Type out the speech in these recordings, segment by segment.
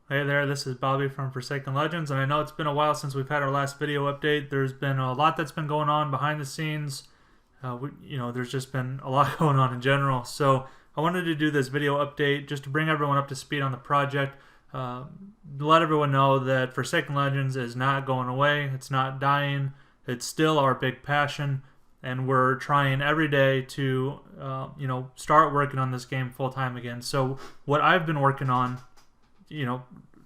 Hey there, this is Bobby from Forsaken Legends, and I know it's been a while since we've had our last video update. There's been a lot that's been going on behind the scenes. There's just been a lot going on in general. So I wanted to do this video update just to bring everyone up to speed on the project. Let everyone know that Forsaken Legends is not going away. It's not dying. It's still our big passion, and we're trying every day to, start working on this game full time again. So what I've been working on,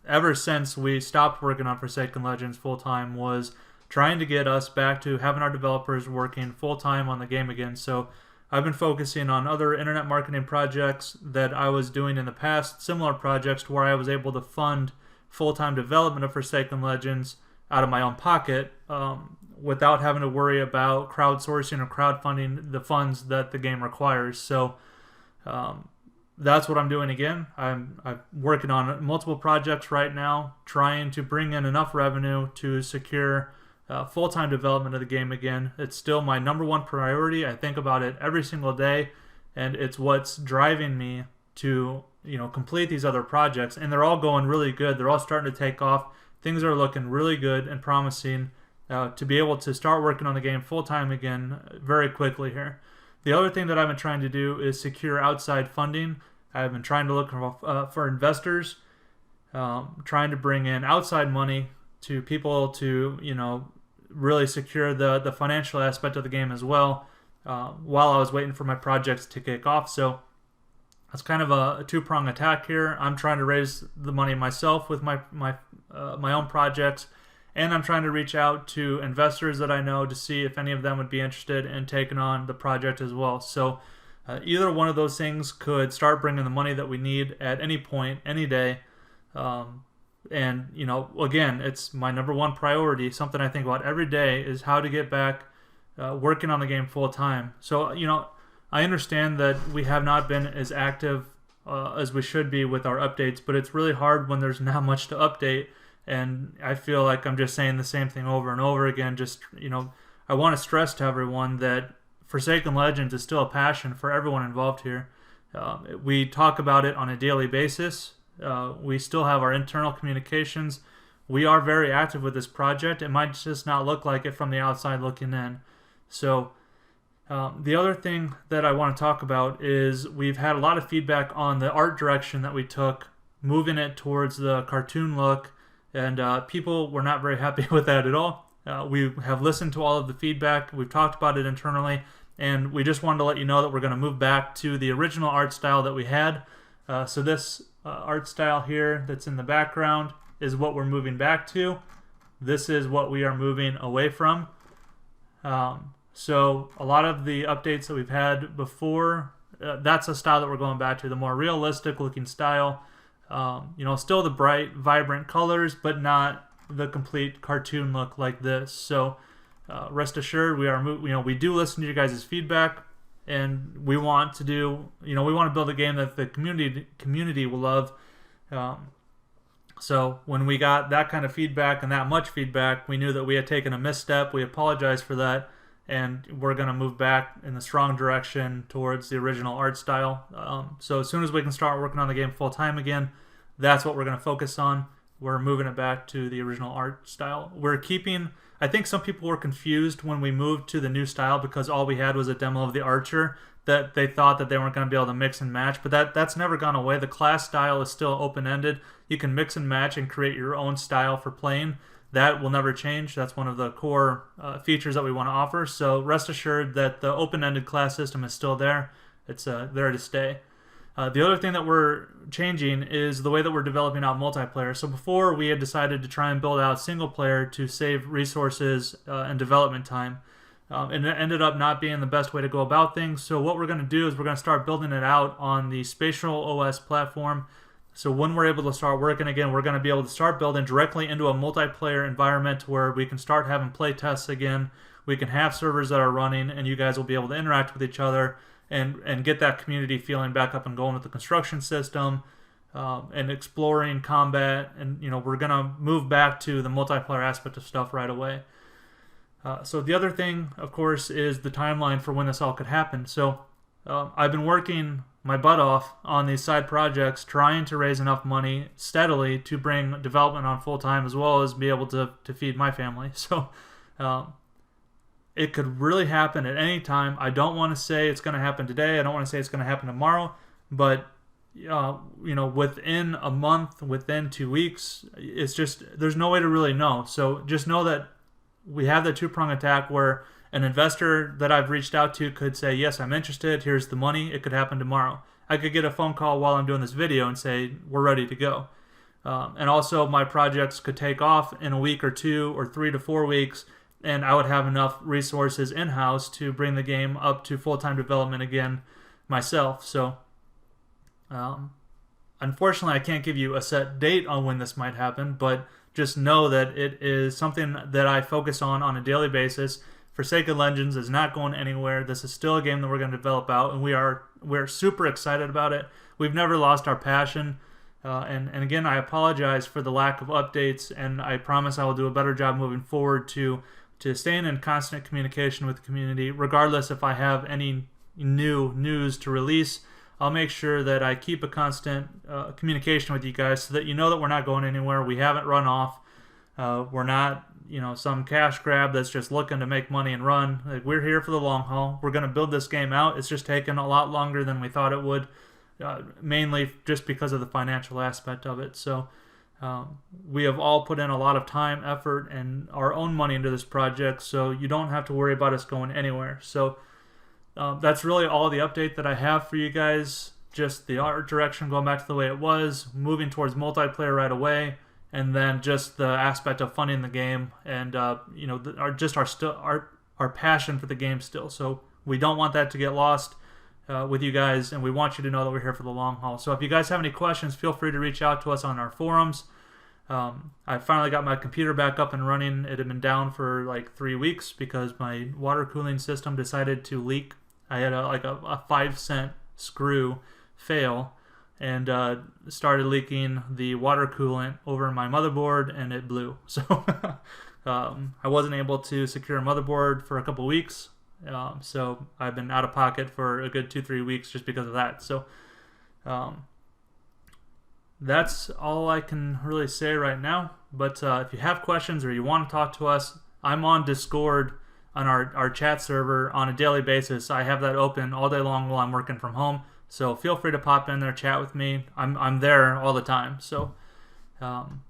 ever since we stopped working on Forsaken Legends full time, was trying to get us back to having our developers working full time on the game again. So I've been focusing on other internet marketing projects that I was doing in the past, similar projects to where I was able to fund full-time development of Forsaken Legends out of my own pocket without having to worry about crowdsourcing or crowdfunding the funds that the game requires. So that's what I'm doing again. I'm working on multiple projects right now, trying to bring in enough revenue to secure full-time development of the game again. It's still my number one priority. I think about it every single day, and it's what's driving me to complete these other projects. And they're all going really good. They're all starting to take off. Things are looking really good and promising to be able to start working on the game full-time again very quickly here. The other thing that I've been trying to do is secure outside funding. I've been trying to look for investors, trying to bring in outside money to people to, really secure the financial aspect of the game as well, while I was waiting for my projects to kick off. So that's kind of a two-prong attack here. I'm trying to raise the money myself with my own projects, and I'm trying to reach out to investors that I know to see if any of them would be interested in taking on the project as well. So either one of those things could start bringing the money that we need at any point, any day. And again, it's my number one priority. Something I think about every day is how to get back working on the game full time. So I understand that we have not been as active as we should be with our updates, but it's really hard when there's not much to update, and I feel like I'm just saying the same thing over and over again. I want to stress to everyone that Forsaken Legends is still a passion for everyone involved here. We talk about it on a daily basis. We still have our internal communications. We are very active with this project. It might just not look like it from the outside looking in. So the other thing that I want to talk about is we've had a lot of feedback on the art direction that we took, moving it towards the cartoon look, and people were not very happy with that at all. We have listened to all of the feedback. We've talked about it internally, and we just wanted to let you know that we're going to move back to the original art style that we had. So this art style here that's in the background is what we're moving back to. This is what we are moving away from. So a lot of the updates that we've had before, that's a style that we're going back to, the more realistic looking style. Still the bright, vibrant colors, but not the complete cartoon look like this. So rest assured, we do listen to you guys' feedback. And we want to build a game that the community will love. So when we got that kind of feedback and that much feedback, we knew that we had taken a misstep. We apologize for that, and we're going to move back in the strong direction towards the original art style. So as soon as we can start working on the game full time again, that's what we're going to focus on. We're moving it back to the original art style. I think some people were confused when we moved to the new style because all we had was a demo of the Archer, that they thought that they weren't going to be able to mix and match, but that's never gone away. The class style is still open-ended. You can mix and match and create your own style for playing. That will never change. That's one of the core features that we want to offer. So rest assured that the open-ended class system is still there. It's there to stay. The other thing that we're changing is the way that we're developing out multiplayer. So before, we had decided to try and build out single player to save resources and development time. And it ended up not being the best way to go about things. So what we're going to do is we're going to start building it out on the Spatial OS platform. So when we're able to start working again, we're going to be able to start building directly into a multiplayer environment where we can start having play tests again. We can have servers that are running, and you guys will be able to interact with each other and get that community feeling back up and going with the construction system, and exploring combat. And we're going to move back to the multiplayer aspect of stuff right away. So the other thing, of course, is the timeline for when this all could happen. So I've been working my butt off on these side projects, trying to raise enough money steadily to bring development on full time, as well as be able to feed my family. So it could really happen at any time. I don't want to say it's going to happen today. I don't want to say it's going to happen tomorrow, but within a month, within 2 weeks, it's just, there's no way to really know. So just know that we have the two-prong attack where an investor that I've reached out to could say, yes, I'm interested, here's the money. It could happen tomorrow. I could get a phone call while I'm doing this video and say, we're ready to go. And also my projects could take off in a week or 2 or 3 to 4 weeks, and I would have enough resources in-house to bring the game up to full-time development again myself. So unfortunately, I can't give you a set date on when this might happen, but just know that it is something that I focus on a daily basis. Forsaken Legends is not going anywhere. This is still a game that we're going to develop out, and we're super excited about it. We've never lost our passion. And again, I apologize for the lack of updates, and I promise I will do a better job moving forward to staying in constant communication with the community. Regardless if I have any new news to release, I'll make sure that I keep a constant communication with you guys so that you know that we're not going anywhere. We haven't run off. We're not, some cash grab that's just looking to make money and run. Like, we're here for the long haul. We're going to build this game out. It's just taken a lot longer than we thought it would, mainly just because of the financial aspect of it. So we have all put in a lot of time, effort, and our own money into this project, so you don't have to worry about us going anywhere. So that's really all the update that I have for you guys. Just the art direction going back to the way it was, moving towards multiplayer right away, and then just the aspect of funding the game, and our passion for the game still. So we don't want that to get lost with you guys, and we want you to know that we're here for the long haul. So if you guys have any questions, feel free to reach out to us on our forums. I finally got my computer back up and running. It had been down for like 3 weeks because my water cooling system decided to leak. I had a 5-cent screw fail, and started leaking the water coolant over my motherboard, and it blew. So I wasn't able to secure a motherboard for a couple weeks. So I've been out of pocket for a good 2-3 weeks just because of that. So that's all I can really say right now. But if you have questions or you want to talk to us, I'm on Discord on our chat server on a daily basis. I have that open all day long while I'm working from home. So feel free to pop in there, chat with me. I'm there all the time. So, and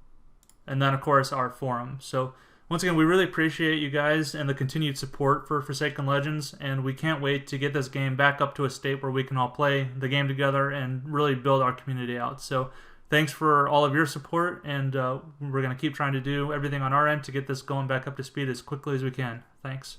then of course our forum. So once again, we really appreciate you guys and the continued support for Forsaken Legends, and we can't wait to get this game back up to a state where we can all play the game together and really build our community out. So thanks for all of your support, and we're going to keep trying to do everything on our end to get this going back up to speed as quickly as we can. Thanks.